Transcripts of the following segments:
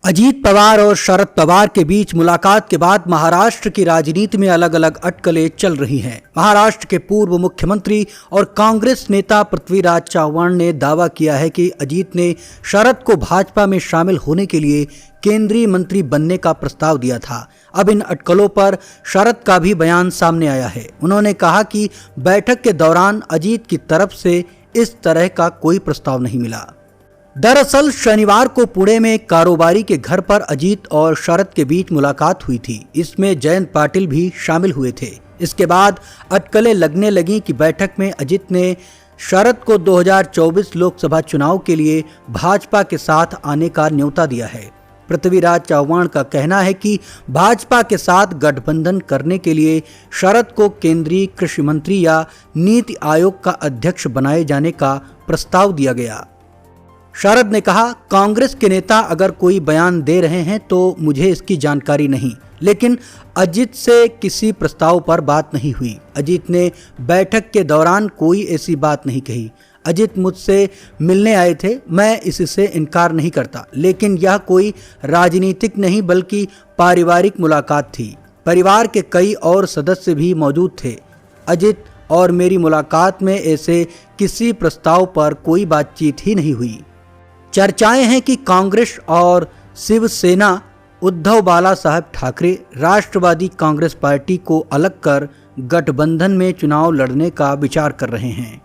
अजीत पवार और शरद पवार के बीच मुलाकात के बाद महाराष्ट्र की राजनीति में अलग अलग अटकलें चल रही हैं। महाराष्ट्र के पूर्व मुख्यमंत्री और कांग्रेस नेता पृथ्वीराज चव्हाण ने दावा किया है कि अजीत ने शरद को भाजपा में शामिल होने के लिए केंद्रीय मंत्री बनने का प्रस्ताव दिया था। अब इन अटकलों पर शरद का भी बयान सामने आया है। उन्होंने कहा कि बैठक के दौरान अजीत की तरफ से इस तरह का कोई प्रस्ताव नहीं मिला। दरअसल शनिवार को पुणे में कारोबारी के घर पर अजीत और शरद के बीच मुलाकात हुई थी। इसमें जयंत पाटिल भी शामिल हुए थे। इसके बाद अटकलें लगने लगी कि बैठक में अजीत ने शरद को 2024 लोकसभा चुनाव के लिए भाजपा के साथ आने का न्योता दिया है। पृथ्वीराज चव्हाण का कहना है कि भाजपा के साथ गठबंधन करने के लिए शरद को केंद्रीय कृषि मंत्री या नीति आयोग का अध्यक्ष बनाए जाने का प्रस्ताव दिया गया। शरद ने कहा, कांग्रेस के नेता अगर कोई बयान दे रहे हैं तो मुझे इसकी जानकारी नहीं, लेकिन अजीत से किसी प्रस्ताव पर बात नहीं हुई। अजीत ने बैठक के दौरान कोई ऐसी बात नहीं कही। अजीत मुझसे मिलने आए थे, मैं इससे इनकार नहीं करता, लेकिन यह कोई राजनीतिक नहीं बल्कि पारिवारिक मुलाकात थी। परिवार के कई और सदस्य भी मौजूद थे। अजीत और मेरी मुलाकात में ऐसे किसी प्रस्ताव पर कोई बातचीत ही नहीं हुई। चर्चाएं हैं कि कांग्रेस और शिवसेना उद्धव बाला साहब ठाकरे राष्ट्रवादी कांग्रेस पार्टी को अलग कर गठबंधन में चुनाव लड़ने का विचार कर रहे हैं।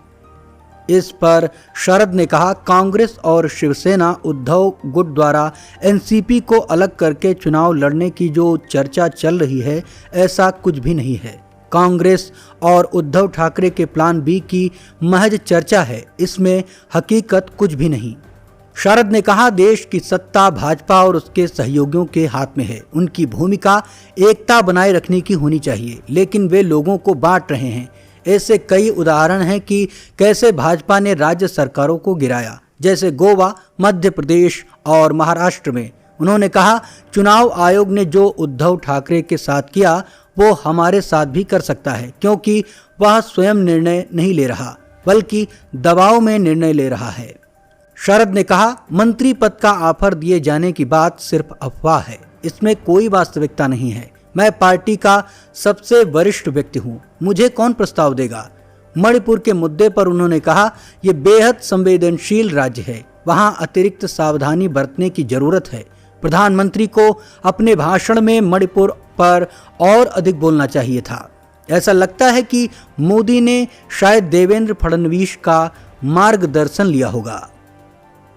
इस पर शरद ने कहा, कांग्रेस और शिवसेना उद्धव गुट द्वारा एनसीपी को अलग करके चुनाव लड़ने की जो चर्चा चल रही है, ऐसा कुछ भी नहीं है। कांग्रेस और उद्धव ठाकरे के प्लान बी की महज चर्चा है, इसमें हकीकत कुछ भी नहीं। शरद ने कहा, देश की सत्ता भाजपा और उसके सहयोगियों के हाथ में है। उनकी भूमिका एकता बनाए रखने की होनी चाहिए, लेकिन वे लोगों को बांट रहे हैं। ऐसे कई उदाहरण हैं कि कैसे भाजपा ने राज्य सरकारों को गिराया, जैसे गोवा, मध्य प्रदेश और महाराष्ट्र में। उन्होंने कहा, चुनाव आयोग ने जो उद्धव ठाकरे के साथ किया वो हमारे साथ भी कर सकता है, क्योंकि वह स्वयं निर्णय नहीं ले रहा बल्कि दबाव में निर्णय ले रहा है। शरद ने कहा, मंत्री पद का ऑफर दिए जाने की बात सिर्फ अफवाह है, इसमें कोई वास्तविकता नहीं है। मैं पार्टी का सबसे वरिष्ठ व्यक्ति हूँ, मुझे कौन प्रस्ताव देगा। मणिपुर के मुद्दे पर उन्होंने कहा, ये बेहद संवेदनशील राज्य है, वहाँ अतिरिक्त सावधानी बरतने की जरूरत है। प्रधानमंत्री को अपने भाषण में मणिपुर पर और अधिक बोलना चाहिए था। ऐसा लगता है कि मोदी ने शायद देवेंद्र फडणवीस का मार्गदर्शन लिया होगा।